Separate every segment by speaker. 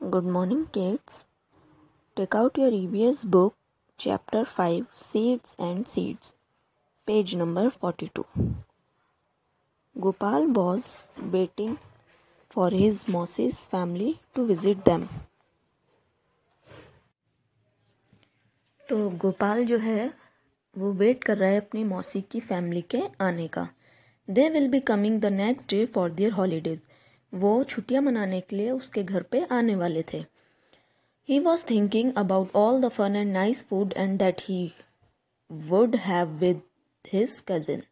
Speaker 1: Good morning, kids. Take out your EVS book, Chapter 5, Seeds and Seeds, page number 42. Gopal was waiting for his Mausi's family to visit them. तो गोपाल जो है वो wait कर रहा है अपनी मौसी की फैमिली के आने का. They will be coming the next day for their holidays. वो छुट्टियां मनाने के लिए उसके घर पे आने वाले थे. He was thinking about all the fun and nice food and that he would have with his cousin.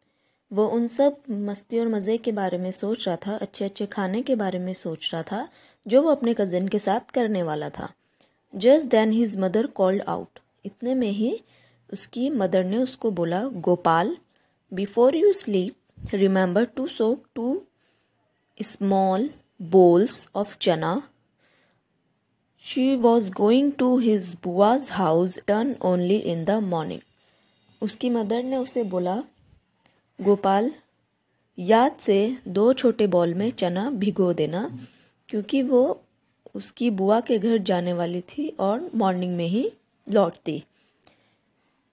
Speaker 1: वो उन सब मस्ती और मज़े के बारे में सोच रहा था, अच्छे अच्छे खाने के बारे में सोच रहा था जो वो अपने कज़न के साथ करने वाला था. Just then his mother called out. इतने में ही उसकी मदर ने उसको बोला, Gopal, before you sleep, remember to soak 2 small bowls of chana. She was going to his bua's house turn only in the morning. उसकी मदर ने उसे बोला, गोपाल, याद से 2 छोटे बॉल में चना भिगो देना क्योंकि वो उसकी बुआ के घर जाने वाली थी और मॉर्निंग में ही लौटती.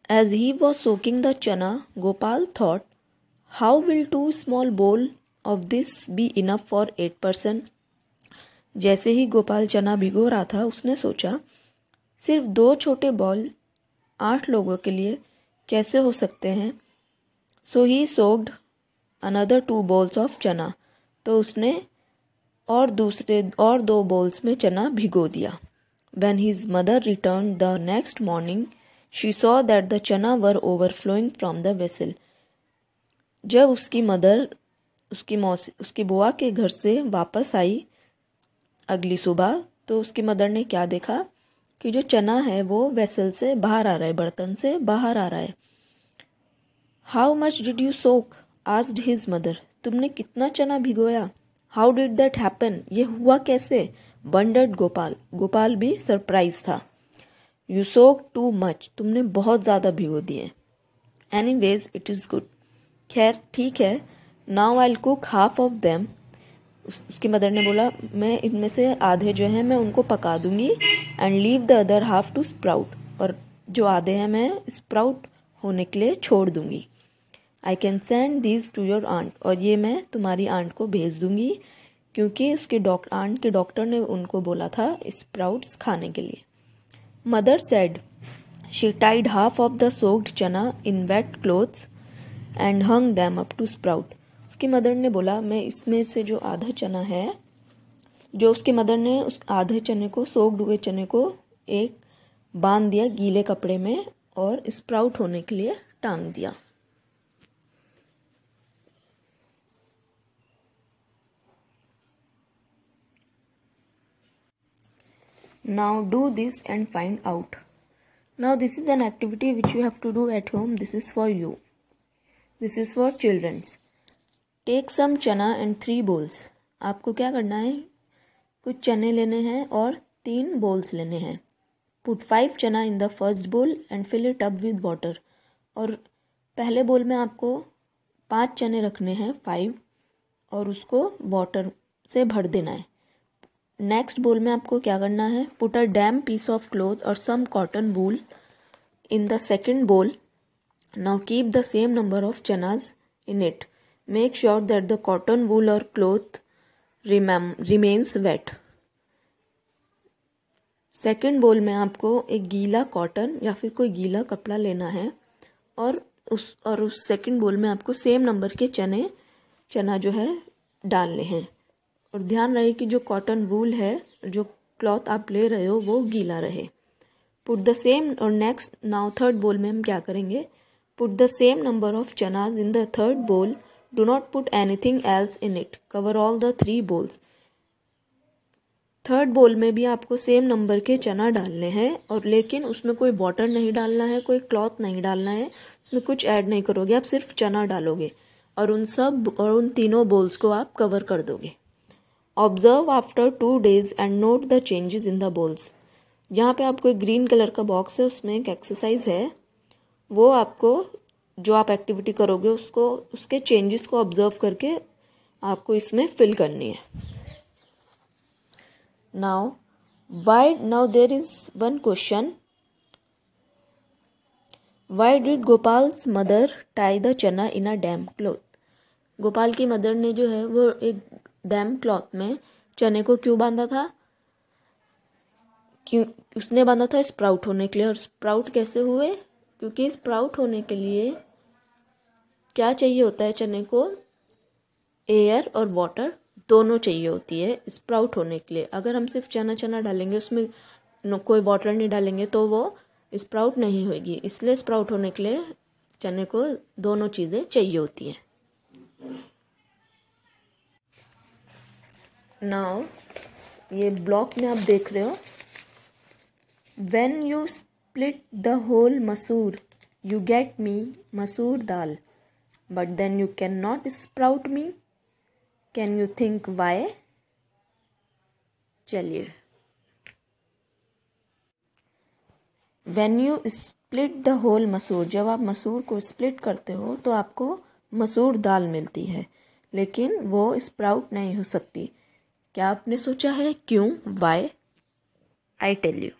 Speaker 1: As he was soaking the chana, Gopal thought, how will 2 small bowl of this be enough for 8 person? जैसे ही गोपाल चना भिगो रहा था उसने सोचा, सिर्फ 2 छोटे बॉल 8 लोगों के लिए कैसे हो सकते हैं. सो ही सोक्ड अनदर 2 bowls ऑफ चना. तो उसने और 2 bowls में चना भिगो दिया. When his mother returned the next morning, she saw that the chana were overflowing from the vessel. जब उसकी मदर उसकी बुआ के घर से वापस आई अगली सुबह, तो उसकी मदर ने क्या देखा कि जो चना है वो वेसल से बाहर आ रहा है, बर्तन से बाहर आ रहा है. How much did you soak? Asked his mother. तुमने कितना चना भिगोया? How did that happen? ये हुआ कैसे? वंडर्ड गोपाल. गोपाल भी सरप्राइज था. You soak too much. तुमने बहुत ज़्यादा भिगो दिए. Anyways it is good. खैर ठीक है. Now I will cook half of them. उसकी मदर ने बोला, मैं इनमें से आधे जो हैं मैं उनको पका दूंगी and leave the other half to sprout. और जो आधे हैं मैं स्प्राउट होने के लिए छोड़ दूंगी. I can send these to your aunt. और ये मैं तुम्हारी आंट को भेज दूंगी क्योंकि उसके आंट के डॉक्टर ने उनको बोला था स्प्राउट्स खाने के लिए. Mother said. She tied half of the soaked chana in wet cloths and hung them up to sprout. उसकी मदर ने बोला, मैं इसमें से जो आधा चना है, जो उसकी मदर ने उस आधे चने को, सोक्ड हुए चने को एक बांध दिया गीले कपड़े में और स्प्राउट होने के लिए टांग दिया. Now do this and find out. Now this is an activity which you have to do at home. This is for you. This is for children's. Take some chana and 3 bowls. आपको क्या करना है, कुछ चने लेने हैं और 3 bowls लेने हैं. Put 5 chana in the first bowl and fill it up with water. और पहले बोल में आपको 5 चने रखने हैं, 5, और उसको वाटर से भर देना है. नेक्स्ट बोल में आपको क्या करना है, put a damp piece of cloth और some cotton wool in the second bowl. Now keep the same number of chanas in it. Make sure that the cotton wool or cloth remains wet. Second बोल में आपको एक गीला cotton या फिर कोई गीला कपड़ा लेना है और उस सेकेंड बोल में आपको सेम नंबर के चना जो है डालने हैं. और ध्यान रहे कि जो कॉटन वूल है, जो क्लॉथ आप ले रहे हो, वो गीला रहे. Put the same. और नेक्स्ट नाउ थर्ड बोल में हम क्या करेंगे, put the same number of chanas in the third bowl. Do not put anything else in it. Cover all the 3 bowls. Third bowl में भी आपको सेम नंबर के चना डालने हैं और लेकिन उसमें कोई वाटर नहीं डालना है, कोई क्लॉथ नहीं डालना है, उसमें कुछ ऐड नहीं करोगे, आप सिर्फ चना डालोगे और उन तीनों बोल्स को आप कवर कर दोगे. Observe after 2 days and note the changes in the bowls. यहाँ पे आपको एक ग्रीन कलर का बॉक्स है, उसमें एक एक्सरसाइज है. वो आपको जो आप एक्टिविटी करोगे उसके चेंजेस को ऑब्जर्व करके आपको इसमें फिल करनी है. Now Why? Now there is one question. Why did Gopal's mother tie the chana in a damp cloth? Gopal की मदर ने जो है वो एक डैम क्लॉथ में चने को क्यों बांधा था? क्यों उसने बांधा था? स्प्राउट होने के लिए। और स्प्राउट कैसे हुए? क्योंकि स्प्राउट होने के लिए क्या चाहिए होता है चने को? एयर और वाटर दोनों चाहिए होती है स्प्राउट होने के लिए। अगर हम सिर्फ चना डालेंगे, उसमें कोई वाटर नहीं डालेंगे तो वो स्प्राउट नहीं होगी। इसलिए स्प्राउट होने के लिए चने को दोनों चीज़ें चाहिए होती हैं। नाउ ये ब्लॉक में आप देख रहे हो, when you split the whole masoor you get me masoor dal, but then you can not sprout me. Can you think why? चलिए, when you split the whole masoor, जब आप मसूर को स्प्लिट करते हो तो आपको मसूर दाल मिलती है, लेकिन वो स्प्राउट नहीं हो सकती। क्या आपने सोचा है क्यों? वाई? I tell you.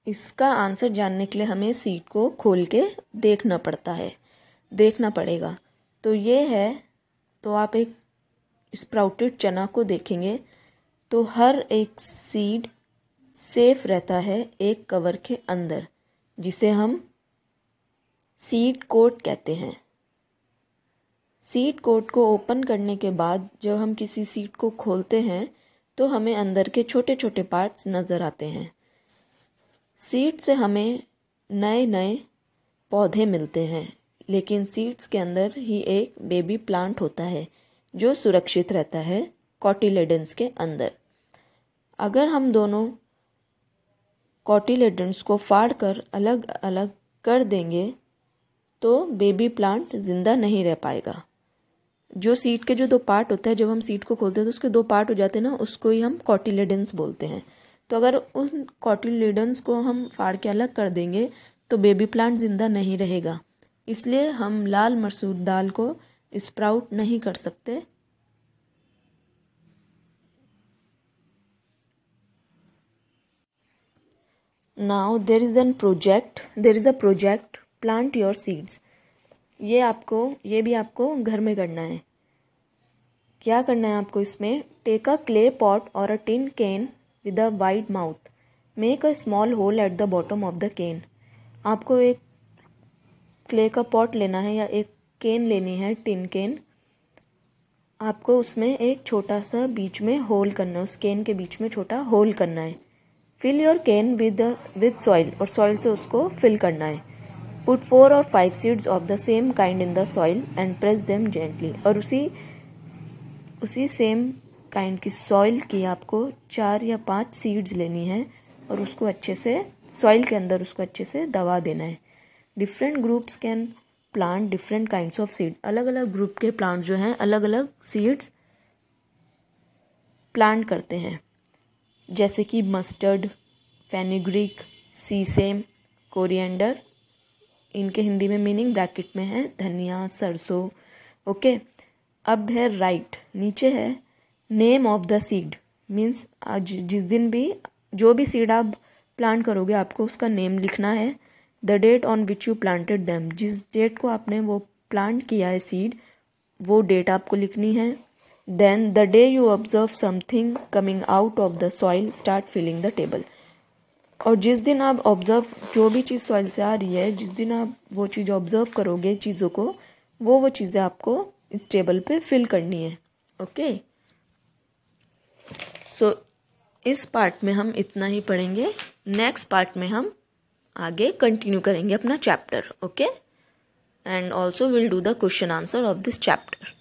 Speaker 1: इसका आंसर जानने के लिए हमें सीड को खोल के देखना पड़ेगा। तो ये है, तो आप एक स्प्राउटेड चना को देखेंगे तो हर एक सीड सेफ रहता है एक कवर के अंदर, जिसे हम सीड कोट कहते हैं। सीड कोट को ओपन करने के बाद जब हम किसी सीड को खोलते हैं तो हमें अंदर के छोटे छोटे पार्ट्स नज़र आते हैं। सीड से हमें नए नए पौधे मिलते हैं, लेकिन सीड्स के अंदर ही एक बेबी प्लांट होता है जो सुरक्षित रहता है कॉटिलेडन्स के अंदर। अगर हम दोनों कॉटिलेडन्स को फाड़ कर अलग अलग कर देंगे तो बेबी प्लांट ज़िंदा नहीं रह पाएगा। जो सीड के जो दो पार्ट होता है, जब हम सीड को खोलते हैं तो उसके दो पार्ट हो जाते हैं ना, उसको ही हम कॉटिलेडन्स बोलते हैं। तो अगर उन कॉटिलेडन्स को हम फाड़ के अलग कर देंगे तो बेबी प्लांट ज़िंदा नहीं रहेगा। इसलिए हम लाल मसूर दाल को स्प्राउट नहीं कर सकते। Now there is a project plant your seeds. ये भी आपको घर में करना है। क्या करना है आपको इसमें? टेक अ क्ले पॉट और a tin can with a wide mouth, make a small hole at the bottom of the can. आपको एक क्ले का पॉट लेना है या एक कैन लेनी है, टिन कैन। आपको उसमें एक छोटा सा बीच में होल करना है, उस कैन के बीच में छोटा होल करना है। Fill your can with soil, और सॉइल से उसको फिल करना है। Put 4 or 5 seeds of the same kind in the soil and press them gently. और उसी सेम काइंड की सॉइल की आपको 4 या 5 सीड्स लेनी है और उसको अच्छे से सॉइल के अंदर उसको अच्छे से दबा देना है। Different groups can plant different kinds of seed. अलग अलग ग्रुप के प्लांट जो हैं अलग अलग सीड्स प्लांट करते हैं, जैसे कि मस्टर्ड, फेनुग्रीक, सीसेम, कोरिएंडर। इनके हिंदी में मीनिंग ब्रैकेट में है धनिया, सरसों। ओके, अब है राइट, नीचे है name of the seed. Means आज जिस दिन भी जो भी सीड आप प्लांट करोगे आपको उसका नेम लिखना है। The date on which you planted them, जिस डेट को आपने वो प्लांट किया है सीड, वो डेट आपको लिखनी है। Then the day you observe something coming out of the soil start filling the table. और जिस दिन आप ऑब्जर्व, जो भी चीज़ सॉइल से आ रही है, जिस दिन आप वो चीज़ ऑब्जर्व करोगे चीज़ों को, वो चीज़ें आपको इस टेबल पे फिल करनी है। ओके, सो इस पार्ट में हम इतना ही पढ़ेंगे। नेक्स्ट पार्ट में हम आगे कंटिन्यू करेंगे अपना chapter. Okay, and also will do the question answer of this chapter.